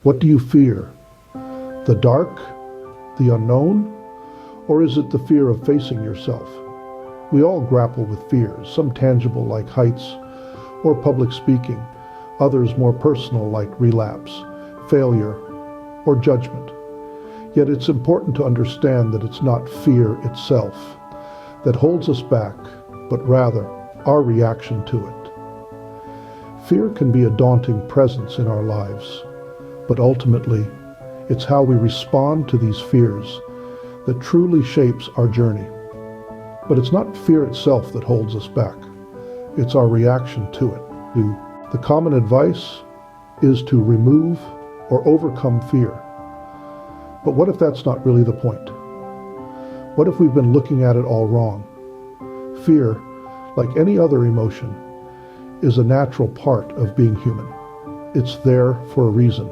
What do you fear? The dark? The unknown? Or is it the fear of facing yourself? We all grapple with fears, some tangible like heights or public speaking, others more personal like relapse, failure, or judgment. Yet it's important to understand that it's not fear itself that holds us back, but rather our reaction to it. Fear can be a daunting presence in our lives, but ultimately, it's how we respond to these fears that truly shapes our journey. But it's not fear itself that holds us back. It's our reaction to it. The common advice is to remove or overcome fear. But what if that's not really the point? What if we've been looking at it all wrong? Fear, like any other emotion, is a natural part of being human. It's there for a reason.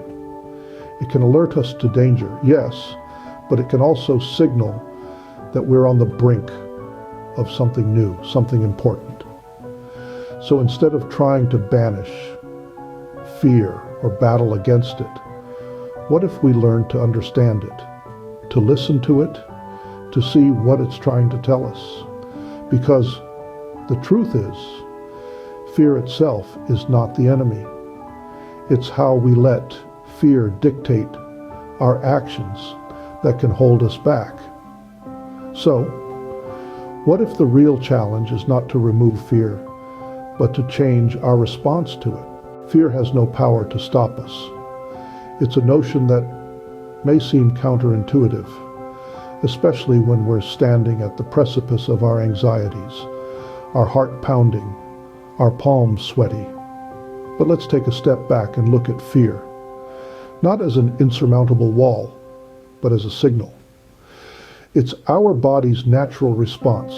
It can alert us to danger, yes, but it can also signal that we're on the brink of something new, something important. So instead of trying to banish fear or battle against it, what if we learn to understand it, to listen to it, to see what it's trying to tell us? Because the truth is, fear itself is not the enemy. It's how we let fear dictate our actions that can hold us back. So, what if the real challenge is not to remove fear, but to change our response to it? Fear has no power to stop us. It's a notion that may seem counterintuitive, especially when we're standing at the precipice of our anxieties, our heart pounding, our palms sweaty. But let's take a step back and look at fear, not as an insurmountable wall, but as a signal. It's our body's natural response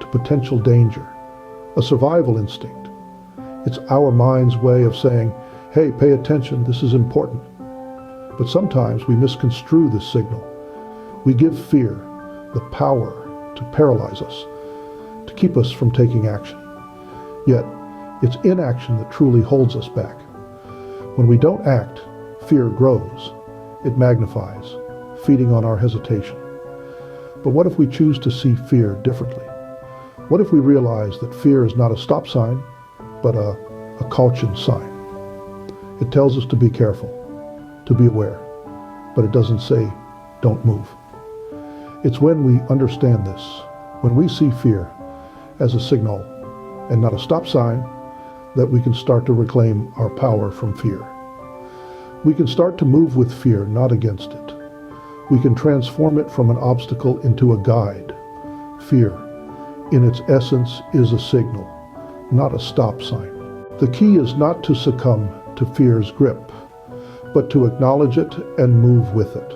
to potential danger, a survival instinct. It's our mind's way of saying, hey, pay attention, this is important. But sometimes we misconstrue this signal. We give fear the power to paralyze us, to keep us from taking action. Yet, it's inaction that truly holds us back. When we don't act, fear grows. It magnifies, feeding on our hesitation. But what if we choose to see fear differently? What if we realize that fear is not a stop sign, but a caution sign? It tells us to be careful, to be aware, but it doesn't say, don't move. It's when we understand this, when we see fear as a signal and not a stop sign, that we can start to reclaim our power from fear. We can start to move with fear, not against it. We can transform it from an obstacle into a guide. Fear, in its essence, is a signal, not a stop sign. The key is not to succumb to fear's grip, but to acknowledge it and move with it.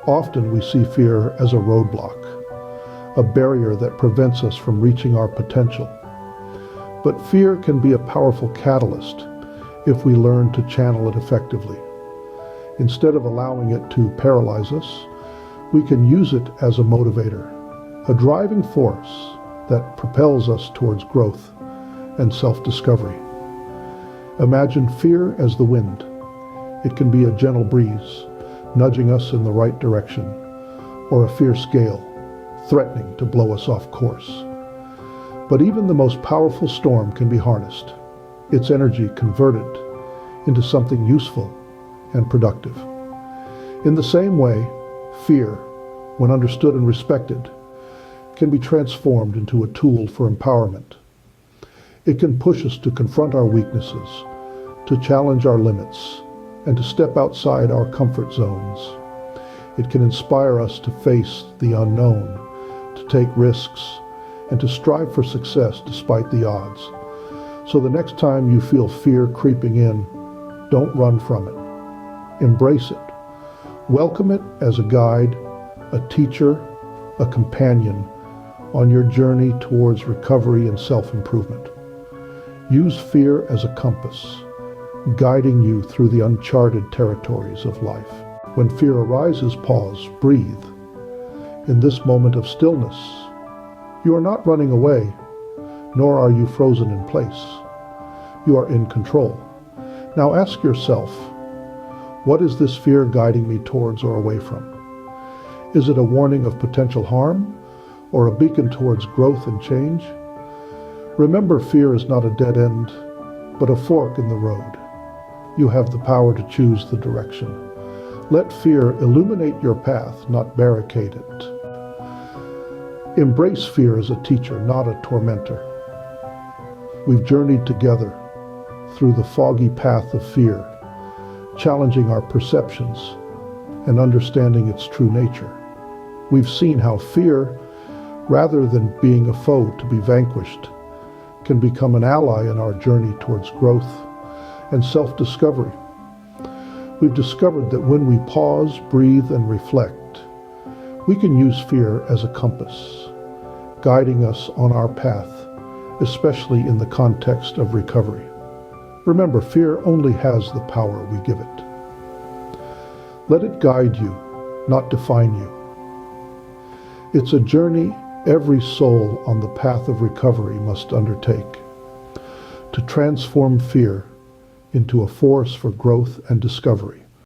Often we see fear as a roadblock, a barrier that prevents us from reaching our potential. But fear can be a powerful catalyst if we learn to channel it effectively. Instead of allowing it to paralyze us, we can use it as a motivator, a driving force that propels us towards growth and self-discovery. Imagine fear as the wind. It can be a gentle breeze, nudging us in the right direction, or a fierce gale, threatening to blow us off course. But even the most powerful storm can be harnessed, its energy converted into something useful and productive. In the same way, fear, when understood and respected, can be transformed into a tool for empowerment. It can push us to confront our weaknesses, to challenge our limits, and to step outside our comfort zones. It can inspire us to face the unknown, to take risks, and to strive for success despite the odds. So the next time you feel fear creeping in, don't run from it. Embrace it. Welcome it as a guide, a teacher, a companion on your journey towards recovery and self-improvement. Use fear as a compass, guiding you through the uncharted territories of life. When fear arises, pause, breathe. In this moment of stillness, you are not running away, nor are you frozen in place. You are in control. Now ask yourself, What is this fear guiding me towards or away from? Is it a warning of potential harm or a beacon towards growth and change? Remember, fear is not a dead end, but a fork in the road. You have the power to choose the direction. Let fear illuminate your path, not barricade it. Embrace fear as a teacher, not a tormentor. We've journeyed together through the foggy path of fear, challenging our perceptions and understanding its true nature. We've seen how fear, rather than being a foe to be vanquished, can become an ally in our journey towards growth and self-discovery. We've discovered that when we pause, breathe, and reflect, we can use fear as a compass, guiding us on our path, especially in the context of recovery. Remember, fear only has the power we give it. Let it guide you, not define you. It's a journey every soul on the path of recovery must undertake, to transform fear into a force for growth and discovery.